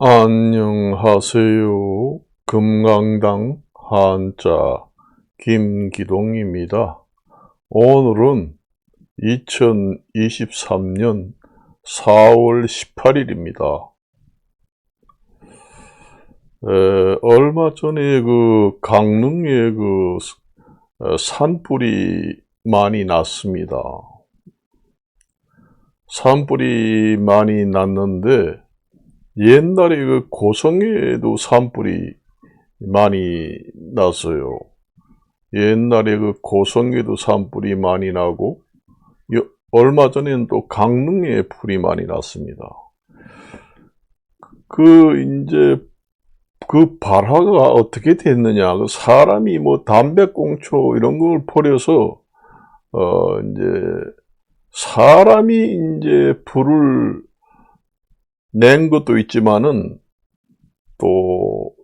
안녕하세요. 금강당 한자 김기동입니다. 오늘은 2023년 4월 18일입니다. 얼마 전에 강릉에 산불이 많이 났습니다. 산불이 많이 났는데 옛날에 고성에도 산불이 많이 났어요. 옛날에 고성에도 산불이 많이 나고, 얼마 전에는 또 강릉에 불이 많이 났습니다. 이제 발화가 어떻게 됐느냐. 사람이 담배꽁초 이런 걸 버려서, 이제, 사람이 이제 불을 낸 것도 있지만은 또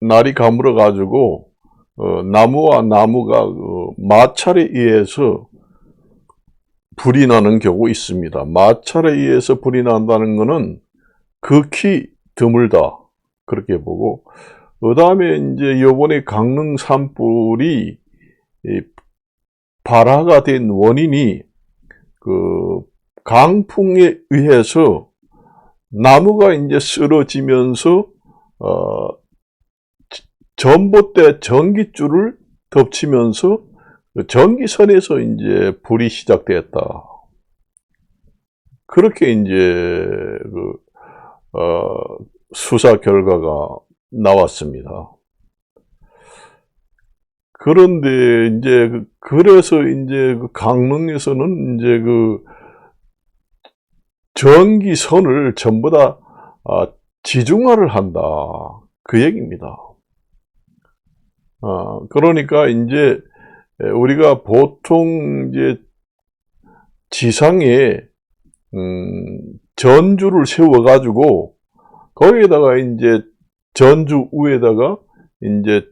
날이 가물어 가지고 나무와 나무가 마찰에 의해서 불이 나는 경우 있습니다. 마찰에 의해서 불이 난다는 것은 극히 드물다 그렇게 보고, 그 다음에 이제 요번에 강릉 산불이 발화가 된 원인이 강풍에 의해서 나무가 이제 쓰러지면서 전봇대 전기줄을 덮치면서 전기선에서 이제 불이 시작되었다. 그렇게 이제 수사 결과가 나왔습니다. 그런데 이제 그래서 이제 강릉에서는 이제 전기선을 전부 다 지중화를 한다 그 얘기입니다. 그러니까 이제 우리가 보통 이제 지상에 전주를 세워 가지고 거기에다가 이제 전주 위에다가 이제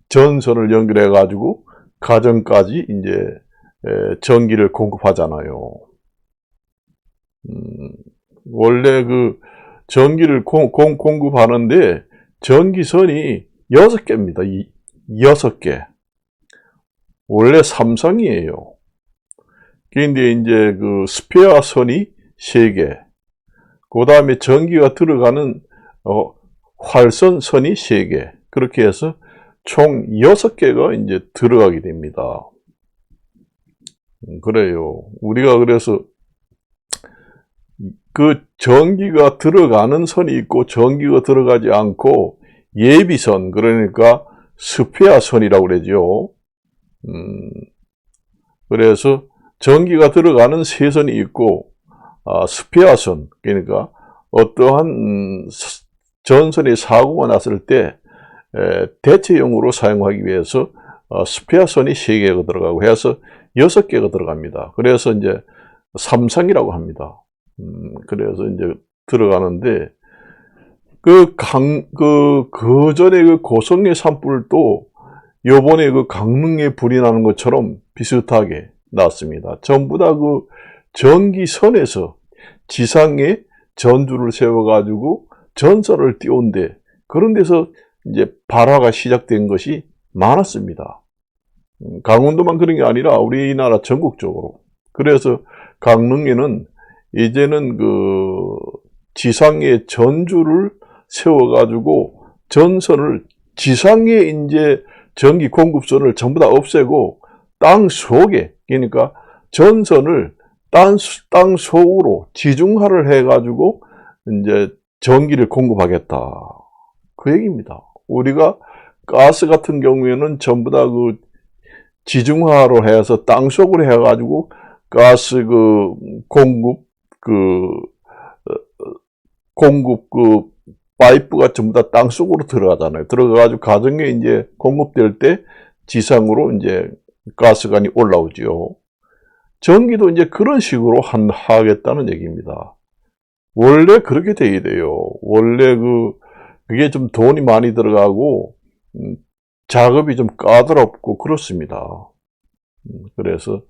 전선을 연결해 가지고 가정까지 이제 전기를 공급하잖아요. 원래 전기를 공급하는데 전기선이 6개입니다. 6개. 원래 3성이에요. 그런데 이제 스페어 선이 3개. 그 다음에 전기가 들어가는 활선 선이 3개. 그렇게 해서 총 6개가 이제 들어가게 됩니다. 그래요. 우리가 그래서 전기가 들어가는 선이 있고 전기가 들어가지 않고 예비선, 그러니까 스페어 선이라고 그러죠. 그래서 전기가 들어가는 세선이 있고 스페어 선, 그러니까 어떠한 전선에 사고가 났을 때 대체용으로 사용하기 위해서 스페어 선이 3개가 들어가고 해서 6개가 들어갑니다. 그래서 이제 삼성이라고 합니다. 그래서 이제 들어가는데, 그 전에 고성의 산불도 요번에 강릉에 불이 나는 것처럼 비슷하게 났습니다. 전부 다 전기선에서 지상에 전주를 세워가지고 전선을 띄운데, 그런 데서 이제 발화가 시작된 것이 많았습니다. 강원도만 그런 게 아니라 우리나라 전국적으로. 그래서 강릉에는 이제는 지상에 전주를 세워가지고 전선을 지상에 이제 전기 공급선을 전부 다 없애고 땅 속에, 그러니까 전선을 땅 속으로 지중화를 해가지고 이제 전기를 공급하겠다. 그 얘기입니다. 우리가 가스 같은 경우에는 전부 다 지중화로 해서 땅 속으로 해가지고 가스 공급 파이프가 전부 다 땅 속으로 들어가잖아요. 들어가가지고 가정에 이제 공급될 때 지상으로 이제 가스관이 올라오지요. 전기도 이제 그런 식으로 하겠다는 얘기입니다. 원래 그렇게 돼야 돼요. 원래 그게 좀 돈이 많이 들어가고 작업이 좀 까다롭고 그렇습니다. 그래서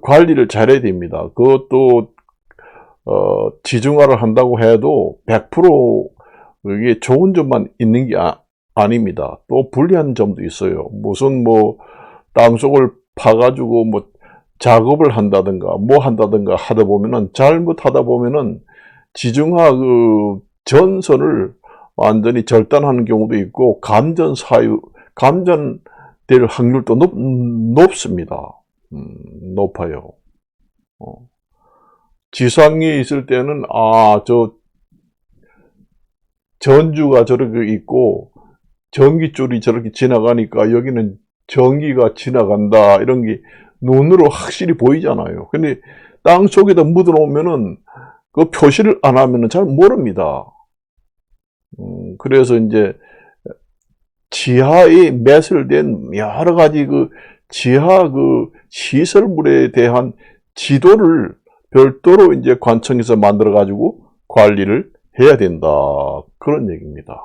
관리를 잘해야 됩니다. 그것도 지중화를 한다고 해도 100% 이게 좋은 점만 있는 게 아닙니다. 또 불리한 점도 있어요. 무슨 뭐 땅속을 파가지고 뭐 작업을 한다든가 뭐 한다든가 하다 보면은 잘못하다 보면은 지중화 그 전선을 완전히 절단하는 경우도 있고 감전될 확률도 높습니다. 높아요. 지상에 있을 때는 저 전주가 저렇게 있고 전기줄이 저렇게 지나가니까 여기는 전기가 지나간다 이런 게 눈으로 확실히 보이잖아요. 근데 땅 속에다 묻어 놓으면은 그 표시를 안 하면은 잘 모릅니다. 그래서 이제 지하에 매설된 여러 가지 그 지하 그 시설물에 대한 지도를 별도로 이제 관청에서 만들어 가지고 관리를 해야 된다. 그런 얘기입니다.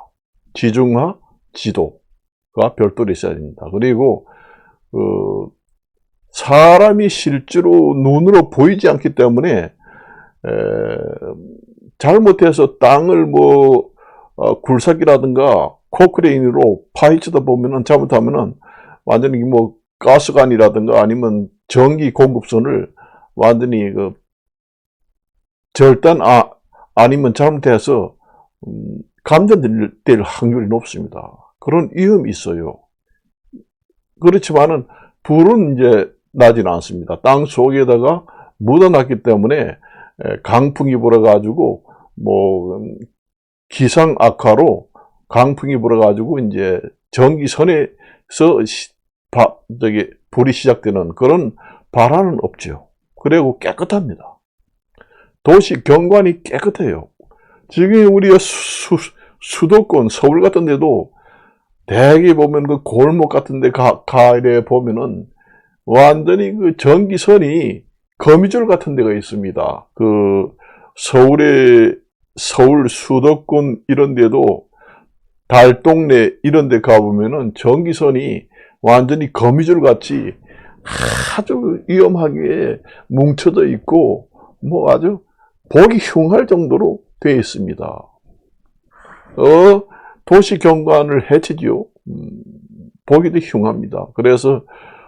지중화 지도가 별도로 있어야 됩니다. 그리고 사람이 실제로 눈으로 보이지 않기 때문에 잘못해서 땅을 뭐 굴삭이라든가 코크레인으로 파헤치다 보면은 잘못하면은 완전히 뭐 가스관이라든가 아니면 전기 공급선을 완전히 그 절단 아니면 잘못해서 감전될 확률이 높습니다. 그런 위험이 있어요. 그렇지만은 불은 이제 나지는 않습니다. 땅 속에다가 묻어놨기 때문에 강풍이 불어가지고 뭐 기상 악화로 강풍이 불어가지고 이제 전기선에서 불이 시작되는 그런 발화는 없죠. 그리고 깨끗합니다. 도시 경관이 깨끗해요. 지금 우리가 수도권 서울 같은 데도 대개 보면 그 골목 같은 데 가을에 보면은 완전히 그 전기선이 거미줄 같은 데가 있습니다. 그 서울 수도권 이런 데도 달동네 이런 데 가보면은 전기선이 완전히 거미줄 같이 아주 위험하게 뭉쳐져 있고 뭐 아주 보기 흉할 정도로 되어 있습니다. 도시 경관을 해치지요. 보기도 흉합니다. 그래서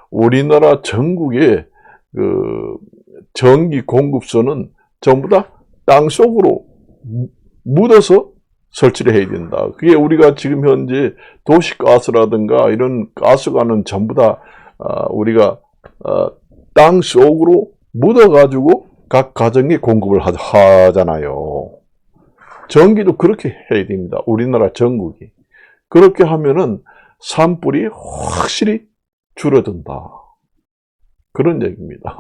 우리나라 전국의 그 전기 공급선은 전부 다 땅속으로 묻어서 설치를 해야 된다. 그게 우리가 지금 현재 도시가스라든가 이런 가스관은 전부 다 우리가 땅속으로 묻어가지고 각 가정에 공급을 하잖아요. 전기도 그렇게 해야 됩니다. 우리나라 전국이. 그렇게 하면은 산불이 확실히 줄어든다. 그런 얘기입니다.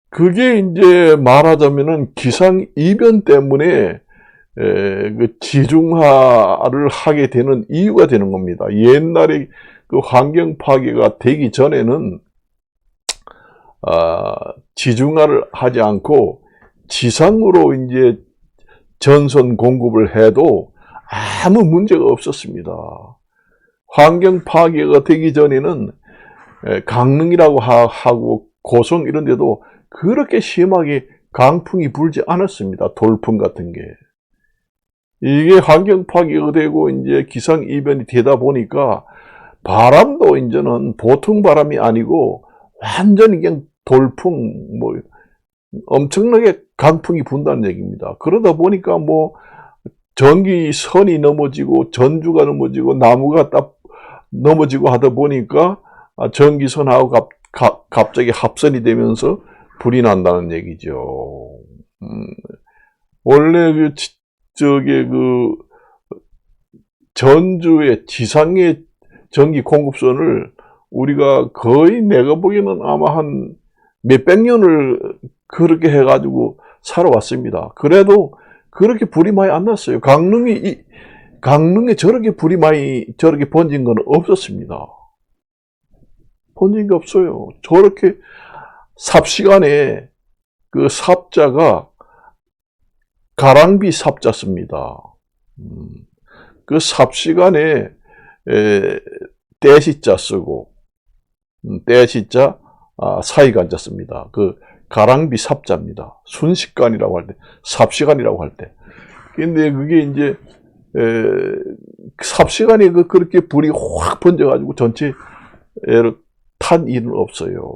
그게 이제 말하자면은 기상이변 때문에 그 지중화를 하게 되는 이유가 되는 겁니다. 옛날에 그 환경 파괴가 되기 전에는 지중화를 하지 않고 지상으로 이제 전선 공급을 해도 아무 문제가 없었습니다. 환경 파괴가 되기 전에는 강릉이라고 하고 고성 이런 데도 그렇게 심하게 강풍이 불지 않았습니다. 돌풍 같은 게. 이게 환경 파괴가 되고 이제 기상 이변이 되다 보니까 바람도 이제는 보통 바람이 아니고 완전히 그냥 돌풍 뭐 엄청나게 강풍이 분다는 얘기입니다. 그러다 보니까 뭐 전기선이 넘어지고 전주가 넘어지고 나무가 딱 넘어지고 하다 보니까 전기선하고 갑자기 합선이 되면서 불이 난다는 얘기죠. 원래 그 전주의 지상의 전기 공급선을 우리가 거의 내가 보기에는 아마 한 몇백 년을 그렇게 해가지고 살아왔습니다. 그래도 그렇게 불이 많이 안 났어요. 강릉에 저렇게 불이 많이 저렇게 번진 건 없었습니다. 번진 게 없어요. 저렇게 삽시간에 그 삽자가 가랑비 삽자씁니다. 그 삽시간에 떼시자 쓰고 떼시자 사이간자 씁니다. 그 가랑비 삽자입니다. 순식간이라고 할 때, 삽시간이라고 할 때. 근데 그게 이제 삽시간에 그렇게 불이 확 번져가지고 전체에 탄 일은 없어요.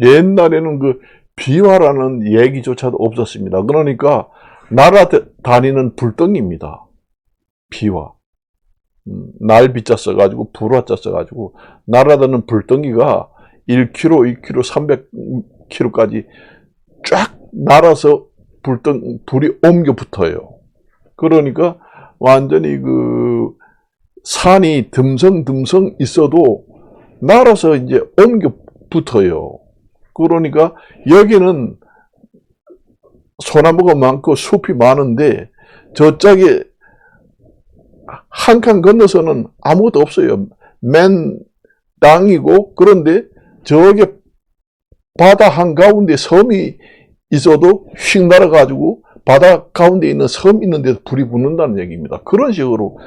옛날에는 그 비화라는 얘기조차도 없었습니다. 그러니까 날아다니는 불덩이입니다. 비화. 날비자 써가지고 불화자 써가지고 날아다니는 불덩이가 1km, 2km, 300km까지 쫙 날아서 불이 옮겨 붙어요. 그러니까 완전히 그 산이 듬성듬성 있어도 날아서 이제 옮겨 붙어요. 그러니까 여기는 소나무가 많고 숲이 많은데 저쪽에 한 칸 건너서는 아무것도 없어요. 맨 땅이고, 그런데 저기 바다 한가운데 섬이 있어도 휙 날아가지고 바다 가운데 있는 섬 있는 데서 불이 붙는다는 얘기입니다. 그런 식으로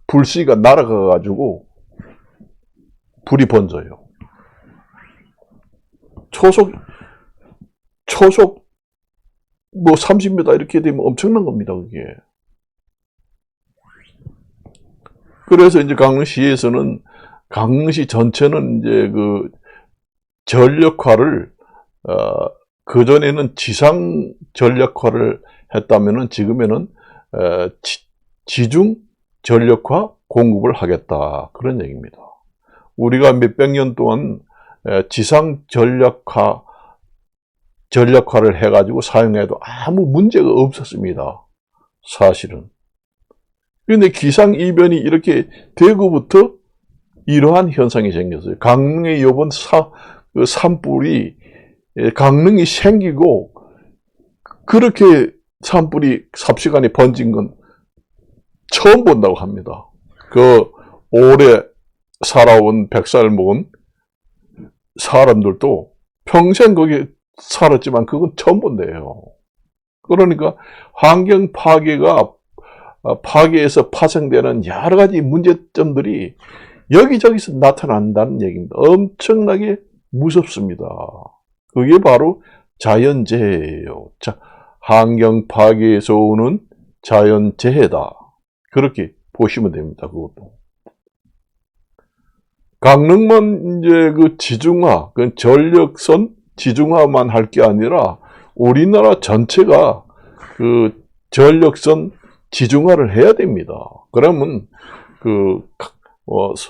불씨가 날아가가지고 불이 번져요. 초속 뭐 30m 이렇게 되면 엄청난 겁니다, 그게. 그래서 이제 강릉시에서는 강릉시 전체는 이제 그 전력화를 그전에는 지상 전력화를 했다면은 지금에는 지중 전력화 공급을 하겠다, 그런 얘기입니다. 우리가 몇백 년 동안 지상 전력화를 해가지고 사용해도 아무 문제가 없었습니다, 사실은. 그런데 기상이변이 이렇게 되고부터 이러한 현상이 생겼어요. 강릉의 이번 산불이 강릉이 생기고 그렇게 산불이 삽시간에 번진 건 처음 본다고 합니다. 그 오래 살아온 100살 먹은 사람들도 평생 거기 살았지만 그건 처음 본대요. 그러니까 환경 파괴에서 파생되는 여러 가지 문제점들이 여기저기서 나타난다는 얘기입니다. 엄청나게 무섭습니다. 그게 바로 자연재해예요. 환경 파괴에서 오는 자연재해다, 그렇게 보시면 됩니다. 그것도. 강릉만 이제 그 지중화, 그 전력선 지중화만 할 게 아니라 우리나라 전체가 그 전력선 지중화를 해야 됩니다. 그러면 그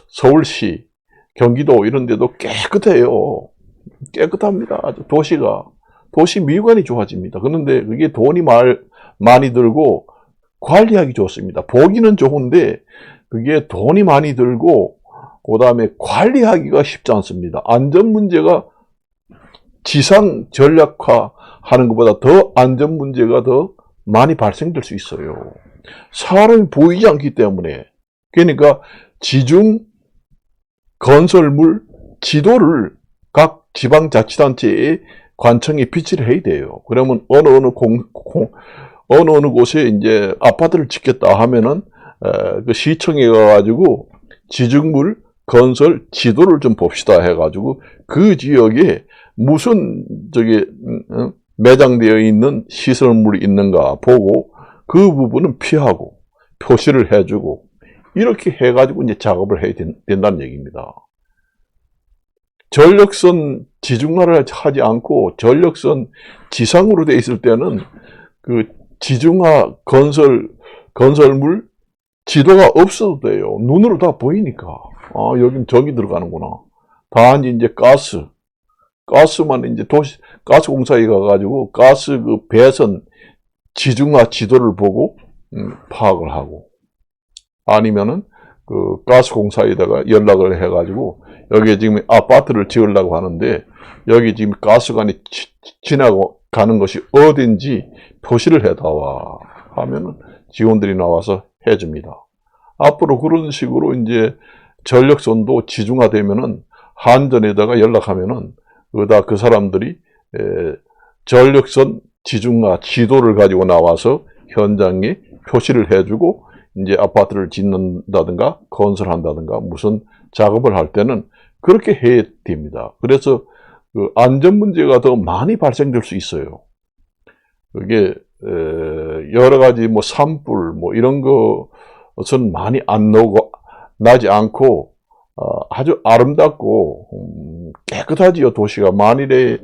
서울시, 경기도 이런 데도 깨끗해요. 깨끗합니다. 아주 도시 미관이 좋아집니다. 그런데 그게 돈이 많이 들고 관리하기 좋습니다. 보기는 좋은데 그게 돈이 많이 들고 그 다음에 관리하기가 쉽지 않습니다. 안전 문제가 지상 전략화 하는 것보다 더 안전 문제가 더 많이 발생될 수 있어요. 사람이 보이지 않기 때문에. 그러니까 지중 건설물 지도를 각 지방자치단체에 관청에 비치를 해야 돼요. 그러면 어느 곳에 이제 아파트를 짓겠다 하면은 그 시청에 가가지고 지중물 건설 지도를 좀 봅시다 해가지고 그 지역에 무슨 매장되어 있는 시설물이 있는가 보고 그 부분은 피하고 표시를 해주고 이렇게 해가지고 이제 작업을 해야 된다는 얘기입니다. 전력선 지중화를 하지 않고 전력선 지상으로 돼 있을 때는 그 지중화 건설물 지도가 없어도 돼요. 눈으로 다 보이니까. 아, 여긴 저기 들어가는구나. 단지 이제 가스만 이제 가스공사에 가가지고 가스 그 배선 지중화 지도를 보고 파악을 하고, 아니면은 그 가스공사에다가 연락을 해가지고 여기에 지금 아파트를 지으려고 하는데 여기 지금 가스관이 지나고 가는 것이 어딘지 표시를 해다와 하면은 직원들이 나와서 해줍니다. 앞으로 그런 식으로 이제 전력선도 지중화되면은 한전에다가 연락하면은 그 사람들이 전력선 지중화 지도를 가지고 나와서 현장에 표시를 해주고 이제 아파트를 짓는다든가 건설한다든가 무슨 작업을 할 때는 그렇게 해야 됩니다. 그래서 그 안전 문제가 더 많이 발생될 수 있어요. 그게 여러 가지 뭐 산불 뭐 이런 것은 많이 나지 않고 아주 아름답고 깨끗하지요, 도시가. 만일에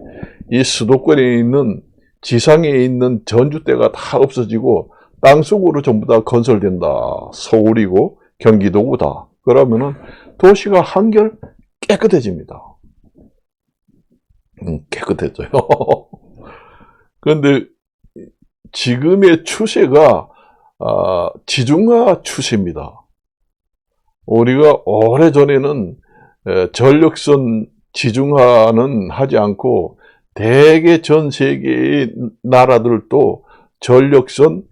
이 수도권에 있는 지상에 있는 전주대가 다 없어지고 땅속으로 전부 다 건설된다. 서울이고 경기도고 다. 그러면은 도시가 한결 깨끗해집니다. 깨끗해져요. 그런데 지금의 추세가 지중화 추세입니다. 우리가 오래전에는 전력선 지중화는 하지 않고 대개 전 세계의 나라들도 전력선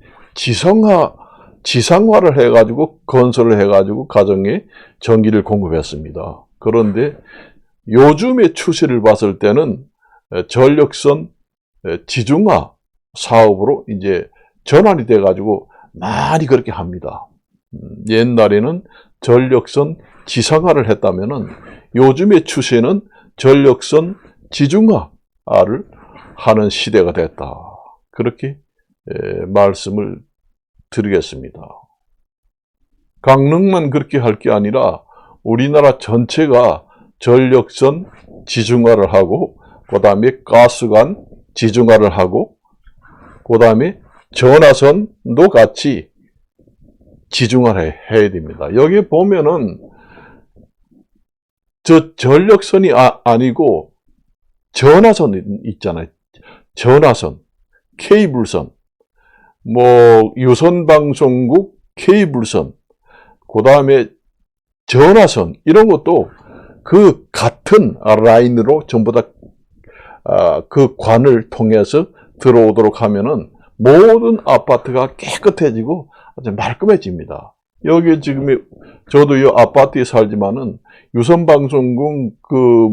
지상화를 해가지고 건설을 해가지고 가정에 전기를 공급했습니다. 그런데 요즘의 추세를 봤을 때는 전력선 지중화 사업으로 이제 전환이 돼가지고 많이 그렇게 합니다. 옛날에는 전력선 지상화를 했다면은 요즘의 추세는 전력선 지중화를 하는 시대가 됐다. 그렇게 말씀을 드리겠습니다. 강릉만 그렇게 할 게 아니라 우리나라 전체가 전력선 지중화를 하고 그 다음에 가스관 지중화를 하고 그 다음에 전화선도 같이 지중화를 해야 됩니다. 여기 보면은 저 전력선이 아니고 전화선 있잖아요. 전화선, 케이블선, 뭐 유선방송국 케이블선, 그 다음에 전화선 이런 것도 그 같은 라인으로 전부 다 그 관을 통해서 들어오도록 하면은 모든 아파트가 깨끗해지고 아주 말끔해집니다. 여기 지금 저도 이 아파트에 살지만은 유선방송국 그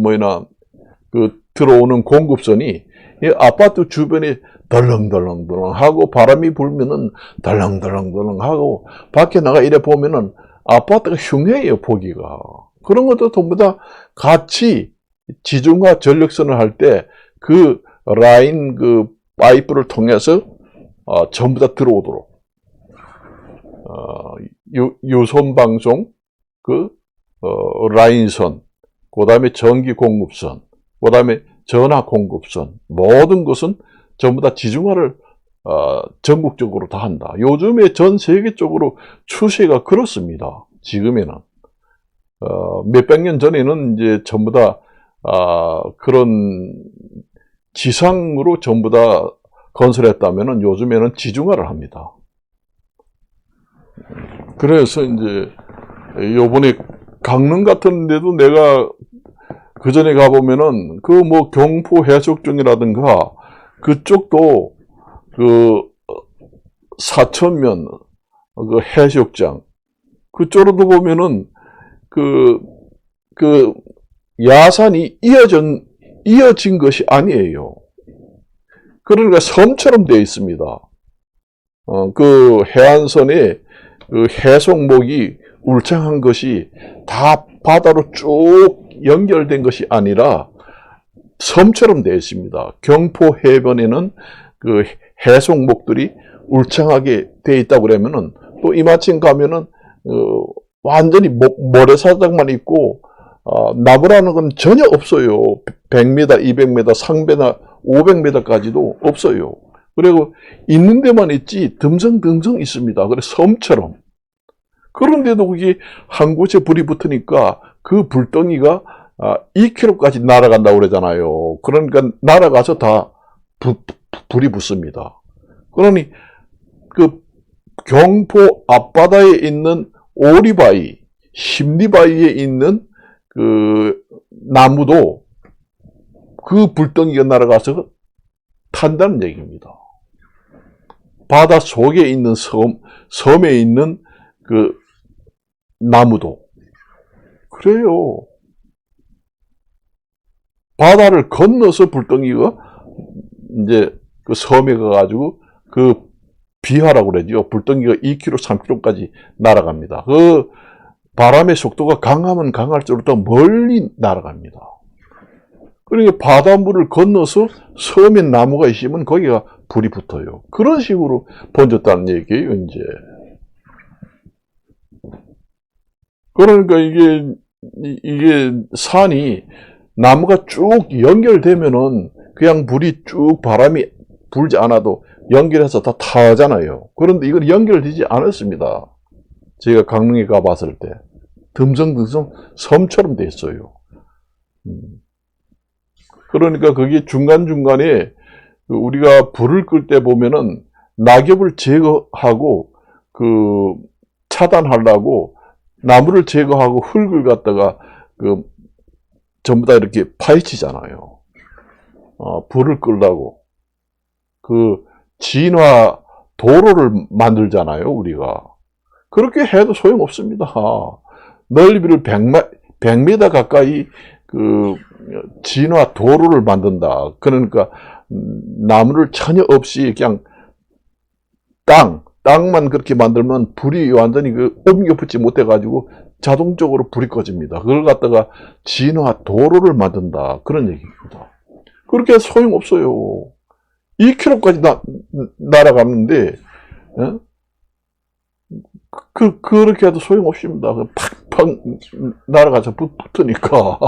들어오는 공급선이 이 아파트 주변에 덜렁덜렁덜렁 하고 바람이 불면은 덜렁덜렁덜렁 하고 밖에 나가 이래 보면은 아파트가 흉해요, 보기가. 그런 것도 전부 다 같이 지중화 전력선을 할 때 그 라인 그 파이프를 통해서 전부 다 들어오도록 유선방송 라인선, 그 다음에 전기 공급선, 그 다음에 전화 공급선 모든 것은 전부 다 지중화를 전국적으로 다 한다. 요즘에 전 세계적으로 추세가 그렇습니다. 지금에는 몇백 년 전에는 이제 전부 다 그런 지상으로 전부 다 건설했다면은 요즘에는 지중화를 합니다. 그래서 이제 요번에 강릉 같은 데도 내가 그 전에 가보면은 그 뭐 경포 해수욕장이라든가 그쪽도 그 사천면 그 해수욕장 그쪽으로도 보면은 그 야산이 이어진 것이 아니에요. 그러니까 섬처럼 되어 있습니다. 그 해안선에 그 해송목이 울창한 것이 다 바다로 쭉 연결된 것이 아니라 섬처럼 되어 있습니다. 경포 해변에는 그 해송목들이 울창하게 되어 있다고 그러면은 또 이마침 가면은 완전히 모래사장만 있고 나무라는 건 전혀 없어요. 100m, 200m, 300m, 500m까지도 없어요. 그리고 있는 데만 있지 듬성듬성 있습니다. 그래서 섬처럼. 그런데도 그게 한 곳에 불이 붙으니까 그 불덩이가 2km까지 날아간다고 그러잖아요. 그러니까 날아가서 다 불이 붙습니다. 그러니 그 경포 앞바다에 있는 오리바위, 심리바위에 있는 그 나무도 그 불덩이가 날아가서 탄다는 얘기입니다. 바다 속에 있는 섬에 있는 그 나무도 그래요. 바다를 건너서 불덩이가 이제 그 섬에 가가지고 그 비하라고 그러죠. 불덩이가 2km, 3km까지 날아갑니다. 그 바람의 속도가 강하면 강할수록 더 멀리 날아갑니다. 그러니까 바닷물을 건너서 섬에 나무가 있으면 거기가 불이 붙어요. 그런 식으로 번졌다는 얘기예요, 이제. 그러니까 이게 산이 나무가 쭉 연결되면은 그냥 불이 쭉 바람이 불지 않아도 연결해서 다 타잖아요. 그런데 이건 연결되지 않았습니다. 제가 강릉에 가봤을 때. 듬성듬성 섬처럼 돼 있어요. 그러니까 그게 중간중간에 우리가 불을 끌 때 보면은 낙엽을 제거하고 차단하려고 나무를 제거하고 흙을 갖다가 전부 다 이렇게 파헤치잖아요. 불을 끌라고. 진화 도로를 만들잖아요, 우리가. 그렇게 해도 소용없습니다. 넓이를 100m 가까이 진화 도로를 만든다. 그러니까 나무를 전혀 없이 그냥 땅만 그렇게 만들면 불이 완전히 옮겨 붙지 못해가지고 자동적으로 불이 꺼집니다. 그걸 갖다가 진화 도로를 만든다. 그런 얘기입니다. 그렇게 해서 소용없어요. 2km까지 날아갔는데, 그렇게 해도 소용없습니다. 팍팍 날아가서 붙으니까.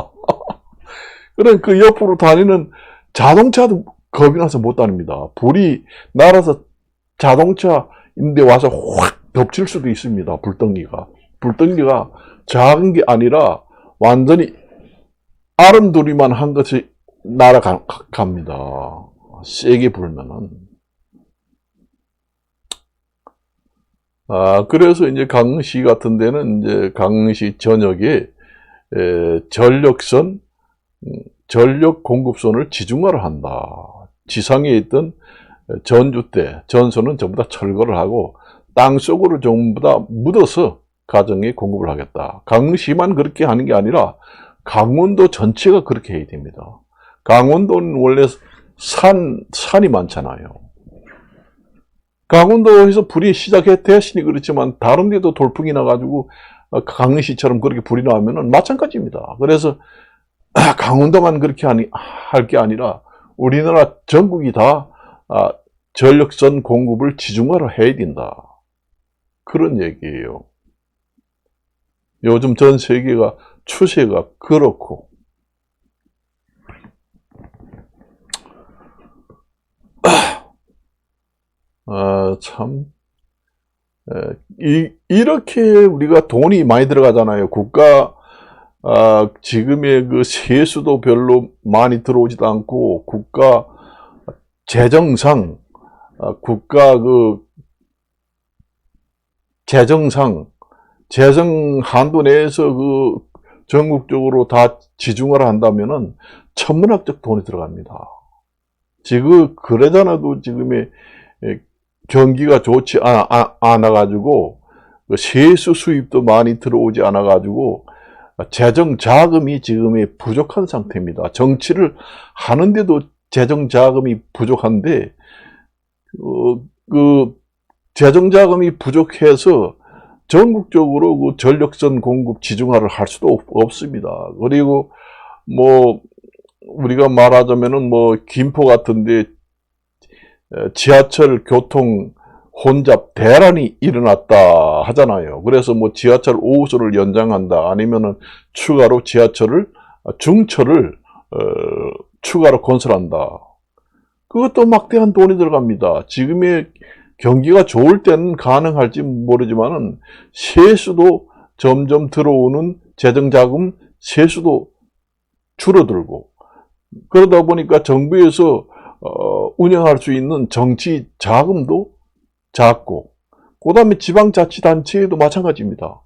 그래, 그 옆으로 다니는 자동차도 겁이 나서 못 다닙니다. 불이 날아서 자동차인데 와서 확 덮칠 수도 있습니다. 불덩이가. 불덩이가 작은 게 아니라 완전히 아름드리만 한 것이 날아갑니다. 세게 불면은. 그래서 이제 강릉시 같은 데는 이제 강릉시 전역에 전력 공급선을 지중화를 한다. 지상에 있던 전선은 전부 다 철거를 하고 땅속으로 전부 다 묻어서 가정에 공급을 하겠다. 강릉시만 그렇게 하는 게 아니라 강원도 전체가 그렇게 해야 됩니다. 강원도는 원래 산이 많잖아요. 강원도에서 불이 시작됐으니 그렇지만 다른 데도 돌풍이 나가지고 강릉시처럼 그렇게 불이 나오면 마찬가지입니다. 그래서 강원도만 그렇게 할 게 아니라 우리나라 전국이 다 전력선 공급을 지중화를 해야 된다. 그런 얘기예요. 요즘 전 세계가 추세가 그렇고. 참, 이렇게 우리가 돈이 많이 들어가잖아요. 지금의 세수도 별로 많이 들어오지도 않고, 국가 재정상, 재정 한도 내에서 전국적으로 다 지중화를 한다면은 천문학적 돈이 들어갑니다. 그러잖아도 지금의 경기가 좋지 않아가지고, 세수 수입도 많이 들어오지 않아가지고, 재정 자금이 지금에 부족한 상태입니다. 정치를 하는데도 재정 자금이 부족한데, 재정 자금이 부족해서 전국적으로 전력선 공급 지중화를 할 수도 없습니다. 그리고 우리가 말하자면은 김포 같은데 지하철 교통 혼잡 대란이 일어났다 하잖아요. 그래서 지하철 5호선을 연장한다. 아니면은 추가로 중철을 추가로 건설한다. 그것도 막대한 돈이 들어갑니다. 지금의 경기가 좋을 때는 가능할지 모르지만은 세수도 점점 들어오는 재정자금 세수도 줄어들고 그러다 보니까 정부에서 운영할 수 있는 정치 자금도 작고 그 다음에 지방자치단체도 마찬가지입니다.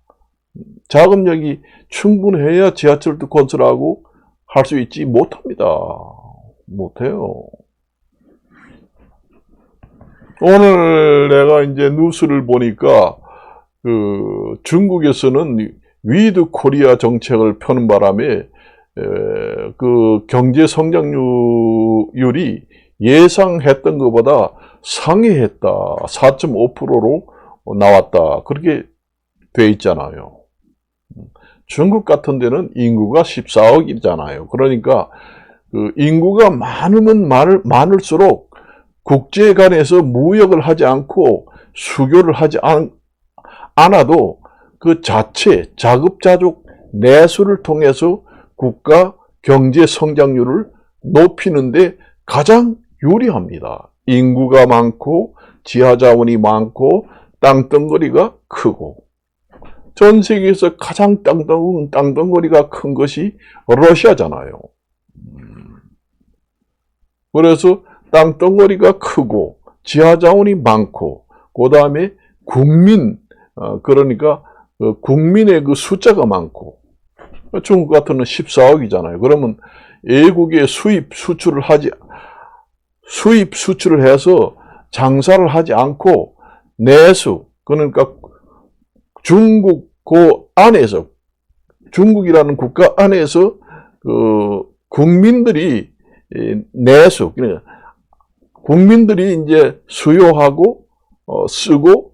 자금력이 충분해야 지하철도 건설하고 할 수 있지 못합니다. 못해요. 오늘 내가 이제 뉴스를 보니까 중국에서는 위드 코리아 정책을 펴는 바람에 경제 성장률이 예상했던 것보다 상회했다. 4.5%로 나왔다. 그렇게 돼 있잖아요. 중국 같은 데는 인구가 14억이잖아요. 그러니까 그 인구가 많으면 많을수록 국제 간에서 무역을 하지 않고 수교를 하지 않아도 그 자체 자급자족 내수를 통해서 국가 경제 성장률을 높이는데 가장 유리합니다. 인구가 많고 지하자원이 많고 땅덩어리가 크고 전 세계에서 가장 땅덩어리가 큰 것이 러시아잖아요. 그래서 땅덩어리가 크고 지하자원이 많고 그 다음에 그러니까 국민의 그 숫자가 많고 중국 같은 건 14억이잖아요. 그러면 외국에 수입 수출을 해서 장사를 하지 않고 내수, 그러니까 중국이라는 국가 안에서 그 국민들이 내수, 그러니까 국민들이 이제 수요하고 쓰고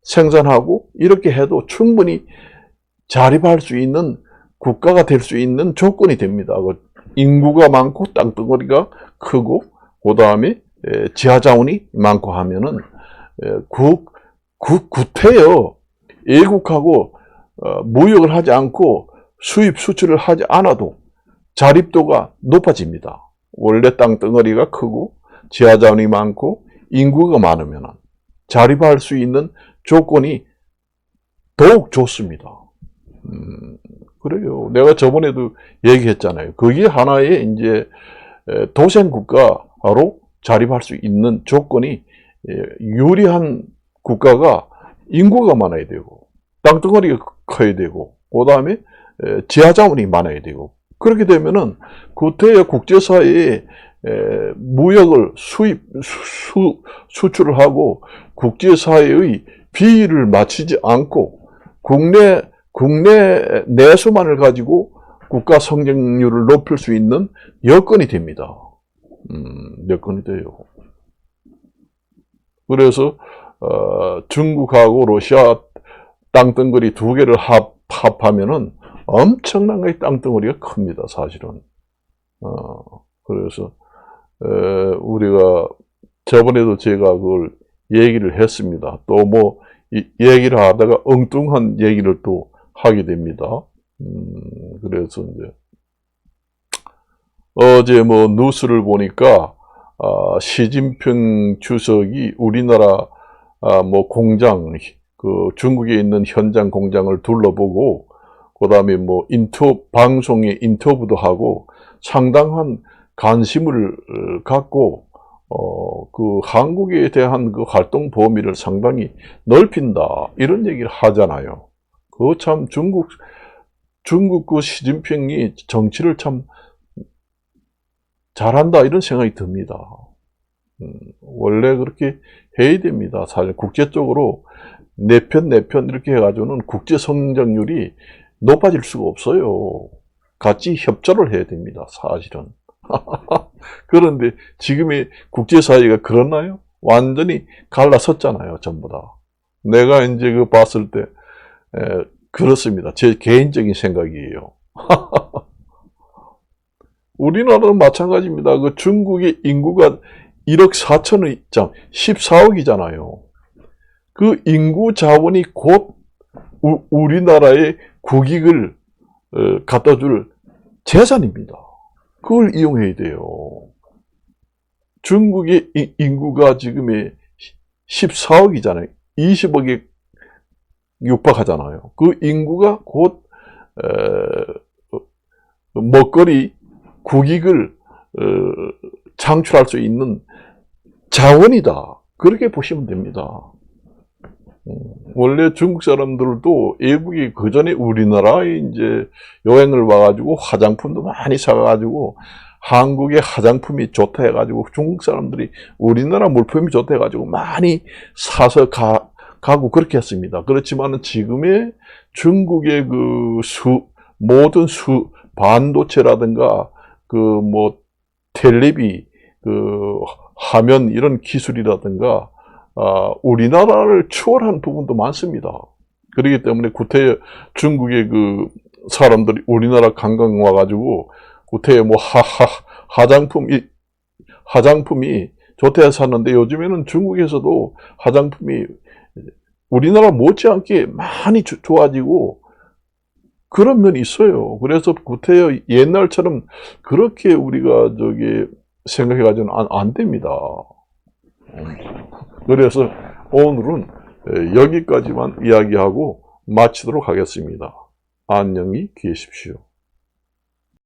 생산하고 이렇게 해도 충분히 자립할 수 있는 국가가 될 수 있는 조건이 됩니다. 인구가 많고 땅덩어리가 크고 그 다음에 지하자원이 많고 하면은 구태여 외국하고 무역을 하지 않고 수입 수출을 하지 않아도 자립도가 높아집니다. 원래 땅덩어리가 크고 지하자원이 많고 인구가 많으면 자립할 수 있는 조건이 더욱 좋습니다. 그래요. 내가 저번에도 얘기했잖아요. 그게 하나의 이제 도생 국가로 자립할 수 있는 조건이 유리한 국가가 인구가 많아야 되고 땅덩어리가 커야 되고 그 다음에 지하자원이 많아야 되고 그렇게 되면은 구태여 국제사회에 무역을 수출을 하고 국제사회의 비율을 맞추지 않고 국내 내수만을 가지고 국가 성장률을 높일 수 있는 여건이 됩니다. 여건이 돼요. 그래서 중국하고 러시아 땅덩어리 두 개를 합하면은 엄청나게 땅덩어리가 큽니다, 사실은. 그래서 우리가 저번에도 제가 그걸 얘기를 했습니다. 또 뭐 얘기를 하다가 엉뚱한 얘기를 또 하게 됩니다. 그래서 이제 어제 뭐 뉴스를 보니까 시진핑 주석이 우리나라 뭐 공장, 그 중국에 있는 현장 공장을 둘러보고 그 다음에 뭐 방송에 인터뷰도 하고 상당한 관심을 갖고 그 한국에 대한 그 활동 범위를 상당히 넓힌다 이런 얘기를 하잖아요. 그 참 중국 그 시진핑이 정치를 참 잘한다 이런 생각이 듭니다. 원래 그렇게 해야 됩니다. 사실 국제적으로 내 편 이렇게 해가지고는 국제 성장률이 높아질 수가 없어요. 같이 협조를 해야 됩니다. 사실은. 그런데 지금의 국제사회가 그렇나요? 완전히 갈라섰잖아요. 전부 다. 내가 이제 그 봤을 때 그렇습니다. 제 개인적인 생각이에요. 우리나라는 마찬가지입니다. 그 중국의 인구가 1억 4천의 14억이잖아요. 그 인구 자원이 곧 우리나라의 국익을 갖다 줄 재산입니다. 그걸 이용해야 돼요. 중국의 인구가 지금의 14억이잖아요. 20억에 육박하잖아요. 그 인구가 곧 먹거리 국익을 창출할 수 있는 자원이다. 그렇게 보시면 됩니다. 원래 중국 사람들도 외국이 그 전에 우리나라에 이제 여행을 와가지고 화장품도 많이 사가지고 한국의 화장품이 좋다 해가지고 중국 사람들이 우리나라 물품이 좋다 해가지고 많이 사서 가고 그렇게 했습니다. 그렇지만 지금의 중국의 그 모든 반도체라든가 그 뭐 텔레비 그 화면 이런 기술이라든가 우리나라를 추월한 부분도 많습니다. 그렇기 때문에 구태여 중국의 그 사람들이 우리나라 관광 와가지고 구태여 뭐 화장품이 좋대서 샀는데 요즘에는 중국에서도 화장품이 우리나라 못지않게 많이 좋아지고 그런 면이 있어요. 그래서 구태여 옛날처럼 그렇게 우리가 생각해가지고는 안 됩니다. 그래서 오늘은 여기까지만 이야기하고 마치도록 하겠습니다. 안녕히 계십시오.